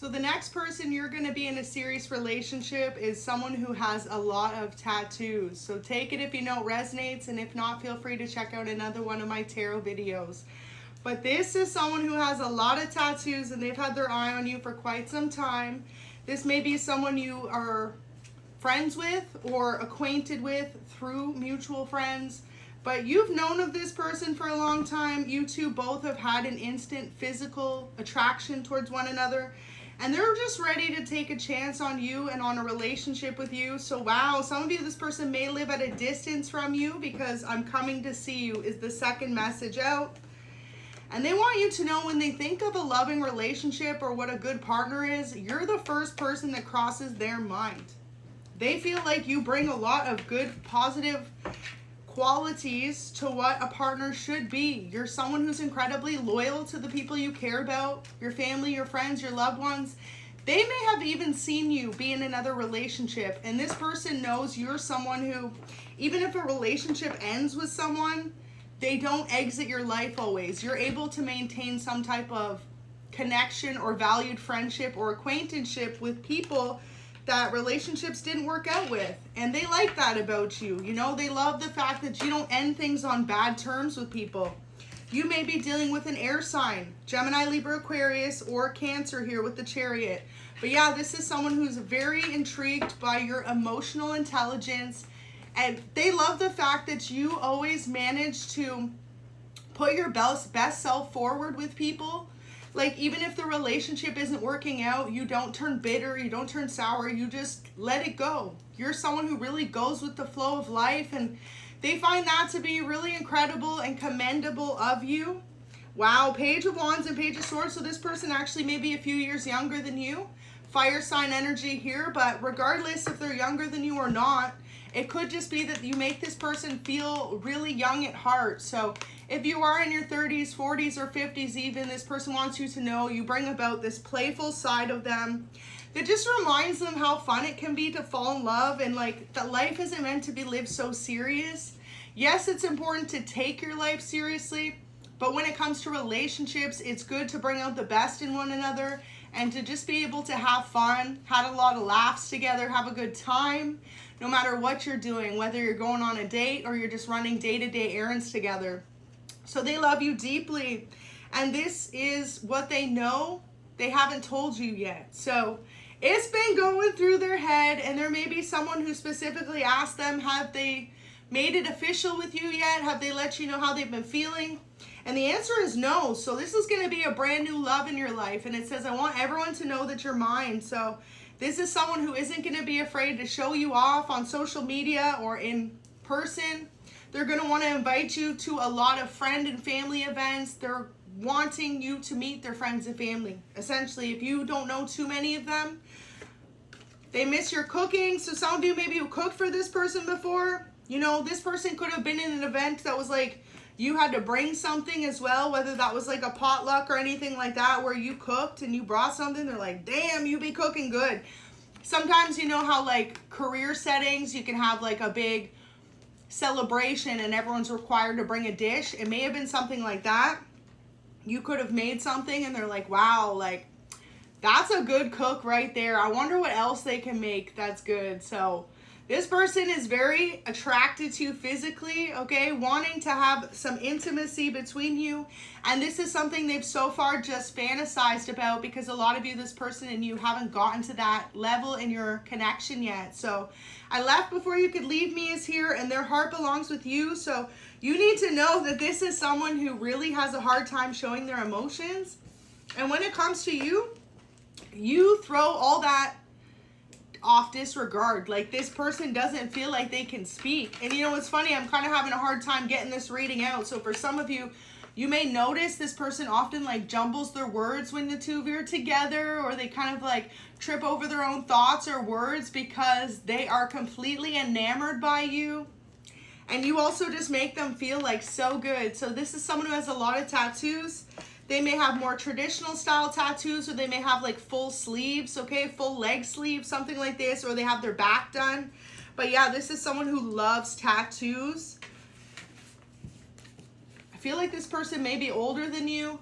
So the next person you're going to be in a serious relationship is someone who has a lot of tattoos. So take it if you know it resonates, and if not, feel free to check out another one of my tarot videos. But this is someone who has a lot of tattoos and they've had their eye on you for quite some time. This may be someone you are friends with or acquainted with through mutual friends. But you've known of this person for a long time. You two both have had an instant physical attraction towards one another. And they're just ready to take a chance on you and on a relationship with you. So wow, some of you, this person may live at a distance from you because I'm coming to see you is the second message out. And they want you to know when they think of a loving relationship or what a good partner is, you're the first person that crosses their mind. They feel like you bring a lot of good, positive qualities to what a partner should be. You're someone who's incredibly loyal to the people you care about, your family, your friends, your loved ones. They may have even seen you be in another relationship, and this person knows you're someone who, even if a relationship ends with someone, they don't exit your life always. You're able to maintain some type of connection or valued friendship or acquaintanceship with people that relationships didn't work out with. And they like that about you. You know, they love the fact that you don't end things on bad terms with people. You may be dealing with an air sign, Gemini, Libra, Aquarius, or Cancer here with the Chariot. But yeah, this is someone who's very intrigued by your emotional intelligence. And they love the fact that you always manage to put your best self forward with people. Like, even if the relationship isn't working out, you don't turn bitter, you don't turn sour, you just let it go. You're someone who really goes with the flow of life, and they find that to be really incredible and commendable of you. Wow, Page of Wands and Page of Swords. So this person actually may be a few years younger than you. Fire sign energy here, but regardless if they're younger than you or not, it could just be that you make this person feel really young at heart. So if you are in your 30s, 40s, or 50s even, this person wants you to know you bring about this playful side of them that just reminds them how fun it can be to fall in love, and like that life isn't meant to be lived so serious. Yes, it's important to take your life seriously, but when it comes to relationships, it's good to bring out the best in one another and to just be able to have fun, had a lot of laughs together, have a good time, no matter what you're doing, whether you're going on a date or you're just running day-to-day errands together. So they love you deeply, and this is what they know they haven't told you yet. So it's been going through their head, and there may be someone who specifically asked them, have they made it official with you yet? Have they let you know how they've been feeling? And the answer is no. So this is going to be a brand new love in your life. And it says, I want everyone to know that you're mine. So this is someone who isn't going to be afraid to show you off on social media or in person. They're going to want to invite you to a lot of friend and family events. They're wanting you to meet their friends and family. Essentially, if you don't know too many of them, they miss your cooking. So some of you maybe cooked for this person before. You know, this person could have been in an event that was like, you had to bring something as well, whether that was like a potluck or anything like that where you cooked and you brought something. They're like, damn, you be cooking good. Sometimes, you know how like career settings, you can have like a big celebration and everyone's required to bring a dish. It may have been something like that. You could have made something and they're like, wow, like that's a good cook right there. I wonder what else they can make that's good. So this person is very attracted to you physically, okay? Wanting to have some intimacy between you. And this is something they've so far just fantasized about, because a lot of you, this person and you, haven't gotten to that level in your connection yet. So I left before you could leave me is here, and their heart belongs with you. So you need to know that this is someone who really has a hard time showing their emotions. And when it comes to you, you throw all that off disregard. Like, this person doesn't feel like they can speak. And you know what's funny, I'm kind of having a hard time getting this reading out. So for some of you, you may notice this person often like jumbles their words when the two of you are together, or they kind of like trip over their own thoughts or words because they are completely enamored by you. And you also just make them feel like so good. So this is someone who has a lot of tattoos. They may have more traditional style tattoos, or they may have like full sleeves, okay? Full leg sleeves, something like this, or they have their back done. But yeah, this is someone who loves tattoos. I feel like this person may be older than you.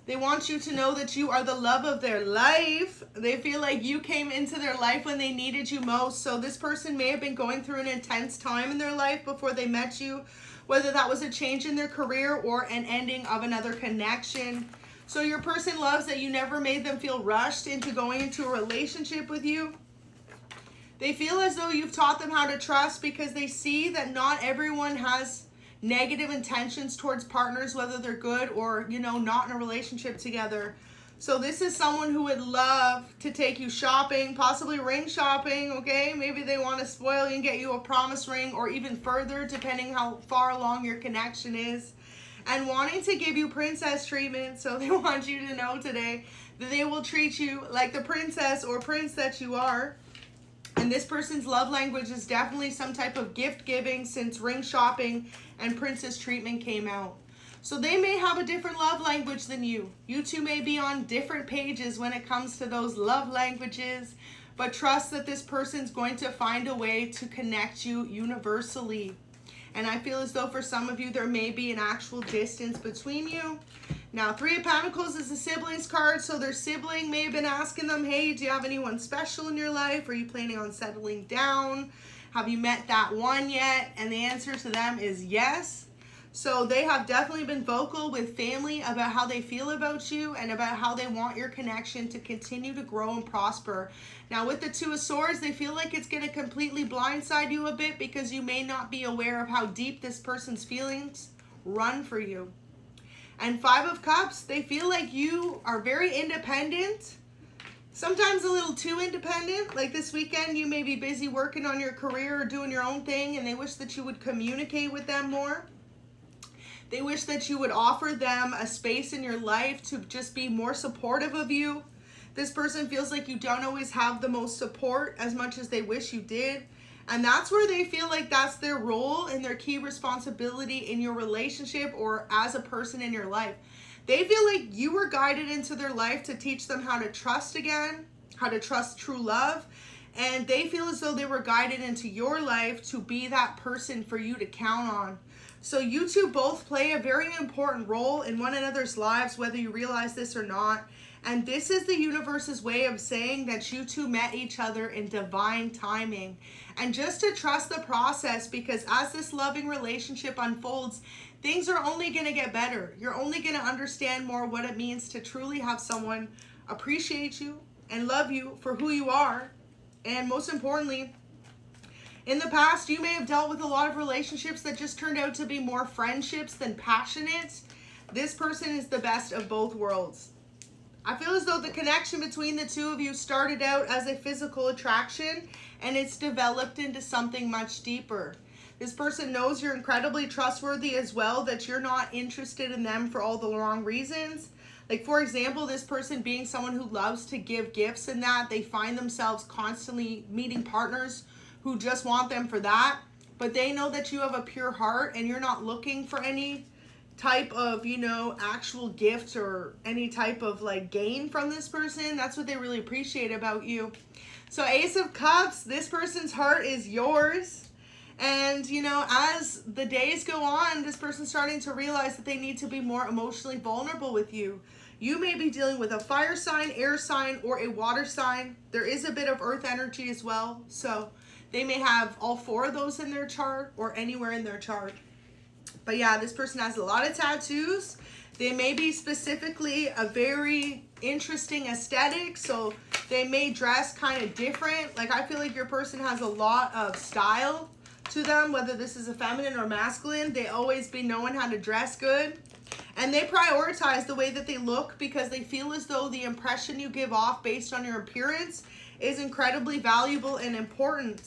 They want you to know that you are the love of their life. They feel like you came into their life when they needed you most. So this person may have been going through an intense time in their life before they met you, whether that was a change in their career or an ending of another connection. So your person loves that you never made them feel rushed into going into a relationship with you. They feel as though you've taught them how to trust because they see that not everyone has negative intentions towards partners, whether they're good or, not in a relationship together. So this is someone who would love to take you shopping, possibly ring shopping, okay? Maybe they want to spoil you and get you a promise ring, or even further, depending how far along your connection is. And wanting to give you princess treatment. So they want you to know today that they will treat you like the princess or prince that you are. And this person's love language is definitely some type of gift giving, since ring shopping and princess treatment came out. So they may have a different love language than you. You two may be on different pages when it comes to those love languages, but trust that this person's going to find a way to connect you universally. And I feel as though for some of you, there may be an actual distance between you. Now, Three of Pentacles is the siblings card. So their sibling may have been asking them, hey, do you have anyone special in your life? Are you planning on settling down? Have you met that one yet? And the answer to them is yes. So they have definitely been vocal with family about how they feel about you and about how they want your connection to continue to grow and prosper. Now with the Two of Swords, they feel like it's going to completely blindside you a bit because you may not be aware of how deep this person's feelings run for you. And Five of Cups, they feel like you are very independent, sometimes a little too independent. Like this weekend, you may be busy working on your career or doing your own thing, and they wish that you would communicate with them more. They wish that you would offer them a space in your life to just be more supportive of you. This person feels like you don't always have the most support as much as they wish you did. And that's where they feel like that's their role and their key responsibility in your relationship or as a person in your life. They feel like you were guided into their life to teach them how to trust again, how to trust true love. And they feel as though they were guided into your life to be that person for you to count on. So you two both play a very important role in one another's lives, whether you realize this or not. And this is the universe's way of saying that you two met each other in divine timing. And just to trust the process, because as this loving relationship unfolds, things are only going to get better. You're only going to understand more what it means to truly have someone appreciate you and love you for who you are. And most importantly, in the past, you may have dealt with a lot of relationships that just turned out to be more friendships than passionate. This person is the best of both worlds. I feel as though the connection between the two of you started out as a physical attraction, and it's developed into something much deeper. This person knows you're incredibly trustworthy as well, that you're not interested in them for all the wrong reasons. Like, for example, this person being someone who loves to give gifts, and that they find themselves constantly meeting partners who just want them for that, but they know that you have a pure heart and you're not looking for any type of, actual gift or any type of gain from this person. That's what they really appreciate about you. So Ace of Cups, this person's heart is yours. And, as the days go on, this person's starting to realize that they need to be more emotionally vulnerable with you. You may be dealing with a fire sign, air sign, or a water sign. There is a bit of earth energy as well. So they may have all four of those in their chart or anywhere in their chart. But yeah, this person has a lot of tattoos. They may be specifically a very interesting aesthetic, so they may dress kind of different. Like, I feel like your person has a lot of style to them, whether this is a feminine or masculine. They always be knowing how to dress good. And they prioritize the way that they look because they feel as though the impression you give off based on your appearance is incredibly valuable and important.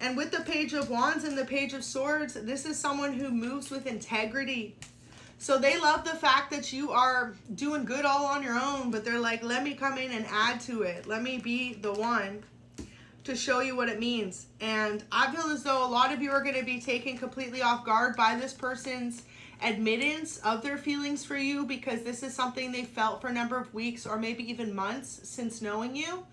And with the Page of Wands and the Page of Swords, this is someone who moves with integrity. So they love the fact that you are doing good all on your own, but they're like, let me come in and add to it. Let me be the one to show you what it means. And I feel as though a lot of you are going to be taken completely off guard by this person's admittance of their feelings for you, because this is something they felt for a number of weeks or maybe even months since knowing you.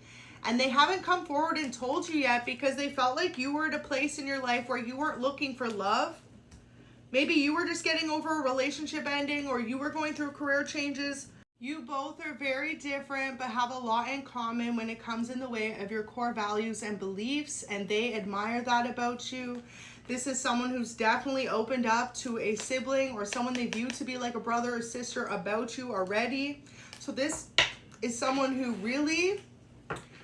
And they haven't come forward and told you yet because they felt like you were at a place in your life where you weren't looking for love. Maybe you were just getting over a relationship ending, or you were going through career changes. You both are very different, but have a lot in common when it comes in the way of your core values and beliefs, and they admire that about you. This is someone who's definitely opened up to a sibling or someone they view to be like a brother or sister about you already. So this is someone who really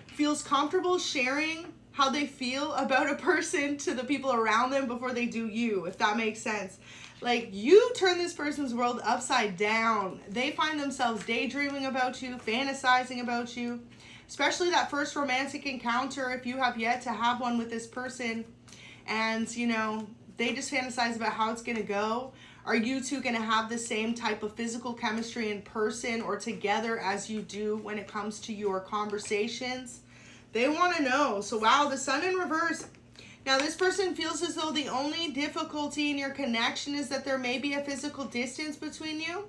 feels comfortable sharing how they feel about a person to the people around them before they do you, if that makes sense. Like, you turn this person's world upside down. They find themselves daydreaming about you, fantasizing about you, especially that first romantic encounter if you have yet to have one with this person. And, you know, they just fantasize about how it's going to go. Are you two going to have the same type of physical chemistry in person or together as you do when it comes to your conversations? They want to know. So, wow, the Sun in reverse. Now, this person feels as though the only difficulty in your connection is that there may be a physical distance between you.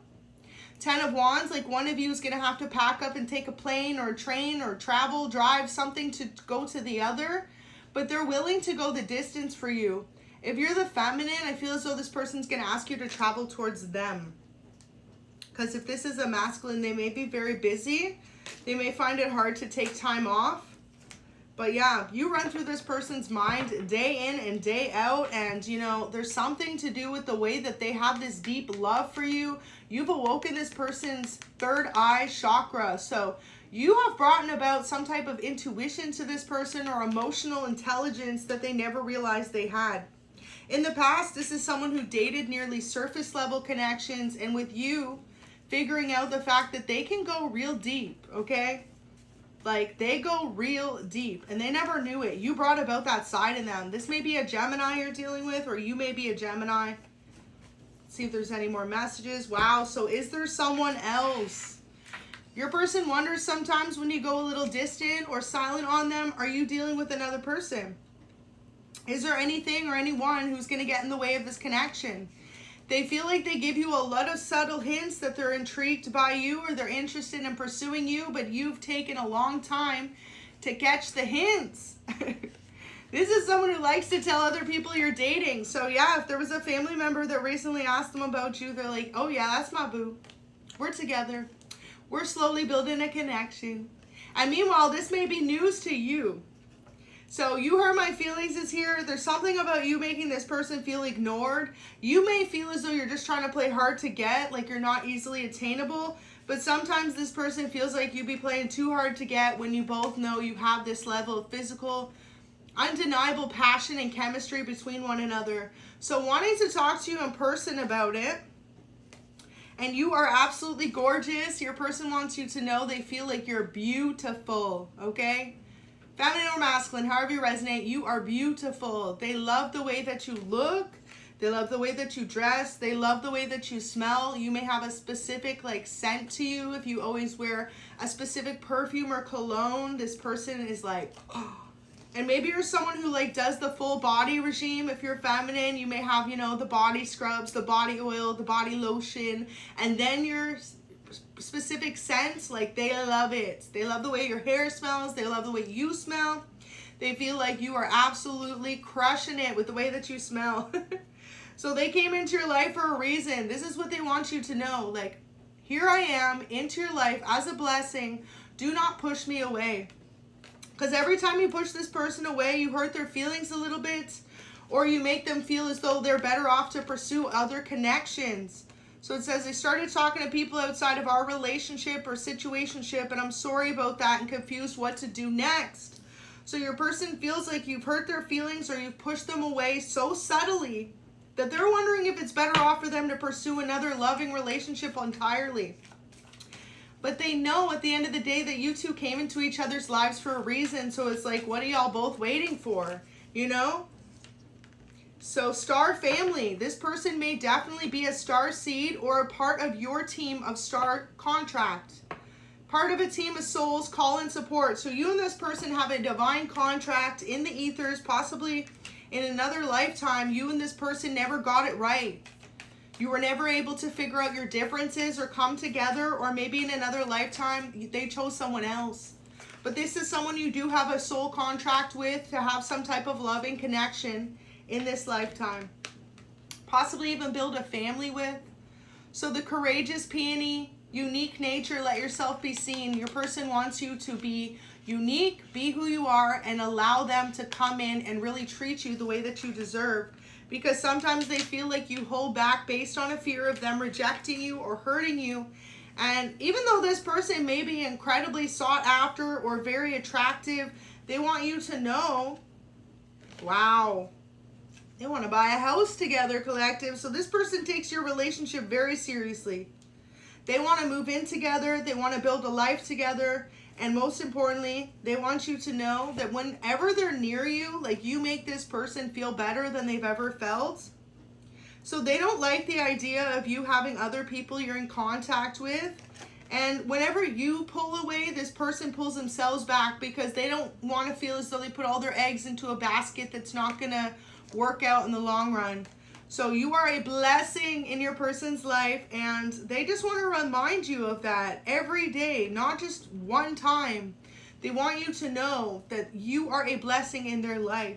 10 of Wands, like one of you is going to have to pack up and take a plane or a train or travel, drive something to go to the other. But they're willing to go the distance for you. If you're the feminine, I feel as though this person's going to ask you to travel towards them. Because if this is a masculine, they may be very busy. They may find it hard to take time off. But yeah, you run through this person's mind day in and day out, and you know, there's something to do with the way that they have this deep love for you. You've awoken this person's third eye chakra. So you have brought about some type of intuition to this person or emotional intelligence that they never realized they had. In the past, this is someone who dated nearly surface level connections, and with you, figuring out the fact that they can go real deep, okay? Like, they go real deep, and they never knew it. You brought about that side in them. This may be a Gemini you're dealing with, or you may be a Gemini. Let's see if there's any more messages. Wow, so is there someone else? Your person wonders sometimes when you go a little distant or silent on them, are you dealing with another person? Is there anything or anyone who's going to get in the way of this connection? They feel like they give you a lot of subtle hints that they're intrigued by you or they're interested in pursuing you, but you've taken a long time to catch the hints. This is someone who likes to tell other people you're dating. So yeah, if there was a family member that recently asked them about you, they're like, oh yeah, that's my boo. We're together. We're slowly building a connection. And meanwhile, this may be news to you. So you hurt my feelings is here. There's something about you making this person feel ignored. You may feel as though you're just trying to play hard to get, like you're not easily attainable. But sometimes this person feels like you'd be playing too hard to get when you both know you have this level of physical, undeniable passion and chemistry between one another. So wanting to talk to you in person about it. And you are absolutely gorgeous. Your person wants you to know they feel like you're beautiful, okay? Feminine or masculine, however you resonate, you are beautiful. They love the way that you look. They love the way that you dress. They love the way that you smell. You may have a specific like scent to you. If you always wear a specific perfume or cologne, this person is like, oh. And maybe you're someone who like does the full body regime. If you're feminine, you may have, you know, the body scrubs, the body oil, the body lotion, and then your specific scents, like they love it. They love the way your hair smells. They love the way you smell. They feel like you are absolutely crushing it with the way that you smell. So they came into your life for a reason. This is what they want you to know. Like, here I am into your life as a blessing. Do not push me away. Because every time you push this person away, you hurt their feelings a little bit, or you make them feel as though they're better off to pursue other connections. So it says, they started talking to people outside of our relationship or situationship, and I'm sorry about that and confused what to do next. So your person feels like you've hurt their feelings or you've pushed them away so subtly that they're wondering if it's better off for them to pursue another loving relationship entirely. But they know at the end of the day that you two came into each other's lives for a reason. So it's like, what are y'all both waiting for? You know? So star family. This person may definitely be a star seed or a part of your team of star contract. Part of a team of souls, call and support. So you and this person have a divine contract in the ethers, possibly in another lifetime. You and this person never got it right. You were never able to figure out your differences or come together, or maybe in another lifetime they chose someone else. But this is someone you do have a soul contract with to have some type of loving connection in this lifetime. Possibly even build a family with. So the courageous peony, unique nature. Let yourself be seen. Your person wants you to be unique, be who you are, and allow them to come in and really treat you the way that you deserve. Because sometimes they feel like you hold back based on a fear of them rejecting you or hurting you. And even though this person may be incredibly sought after or very attractive, they want you to know, wow, they want to buy a house together, collective. So this person takes your relationship very seriously. They want to move in together. They want to build a life together. And most importantly, they want you to know that whenever they're near you, like, you make this person feel better than they've ever felt. So they don't like the idea of you having other people you're in contact with. And whenever you pull away, this person pulls themselves back because they don't want to feel as though they put all their eggs into a basket that's not going to work out in the long run. So you are a blessing in your person's life, and they just want to remind you of that every day, not just one time. They want you to know that you are a blessing in their life.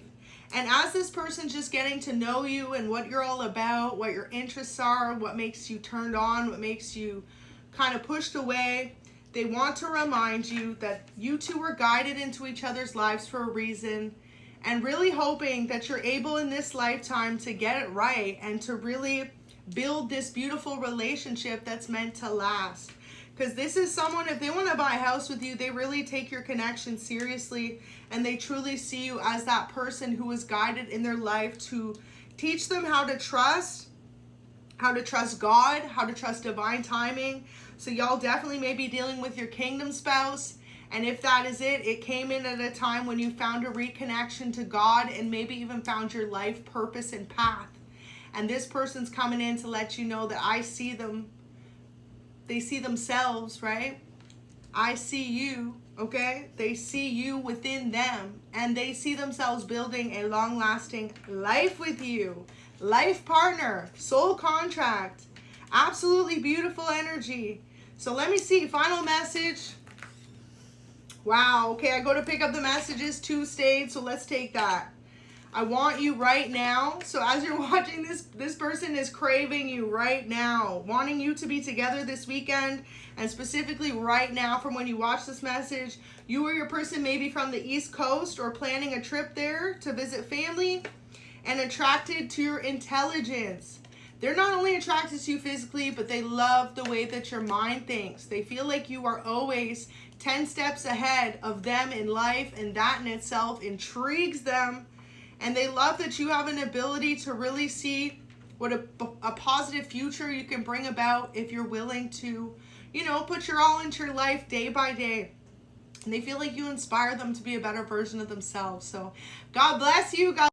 And as this person's just getting to know you and what you're all about, what your interests are, what makes you turned on, what makes you kind of pushed away, they want to remind you that you two were guided into each other's lives for a reason, and really hoping that you're able in this lifetime to get it right and to really build this beautiful relationship that's meant to last. Because this is someone, if they want to buy a house with you, they really take your connection seriously, and they truly see you as that person who was guided in their life to teach them how to trust God, how to trust divine timing. So y'all definitely may be dealing with your kingdom spouse. And if that is it, it came in at a time when you found a reconnection to God and maybe even found your life purpose and path. And this person's coming in to let you know that I see them. They see themselves, right? I see you, okay? They see you within them, and they see themselves building a long-lasting life with you. Life partner, soul contract, absolutely beautiful energy. So let me see, final message. Wow, okay, I go to pick up the messages, 2 stayed, so let's take that. I want you right now. So as you're watching this person is craving you right now, wanting you to be together this weekend, and specifically right now from when you watch this message, you or your person may be from the East Coast or planning a trip there to visit family and attracted to your intelligence. They're not only attracted to you physically, but they love the way that your mind thinks. They feel like you are always 10 steps ahead of them in life, and that in itself intrigues them. And they love that you have an ability to really see what a positive future you can bring about if you're willing to, you know, put your all into your life day by day. And they feel like you inspire them to be a better version of themselves. So God bless you. God